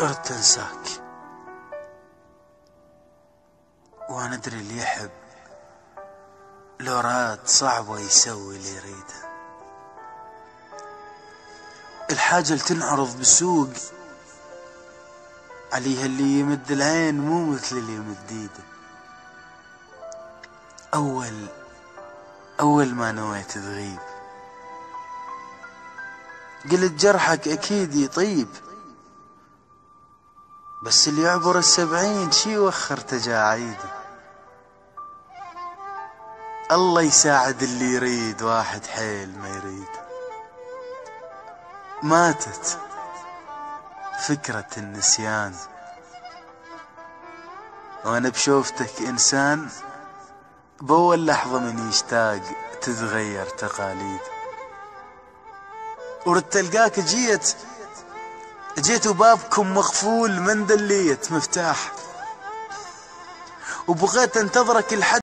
أردت أنساك، وأنا أدري اللي يحب لو راد صعبة يسوي اللي يريده. الحاجة اللي تنعرض بالسوق عليها اللي يمد العين مو مثل اللي يمد ايده. أول ما نويت تغيب قلت جرحك أكيد يطيب، بس اللي يعبر 70 شي يوخر تجاعيده. الله يساعد اللي يريد واحد حيل ما يريد. ماتت فكرة النسيان، وانا بشوفتك انسان بأول لحظة من يشتاق تتغير تقاليد. ورد تلقاك جيت وبابكم مقفول من دليت مفتاح، وبغيت انتظرك لحد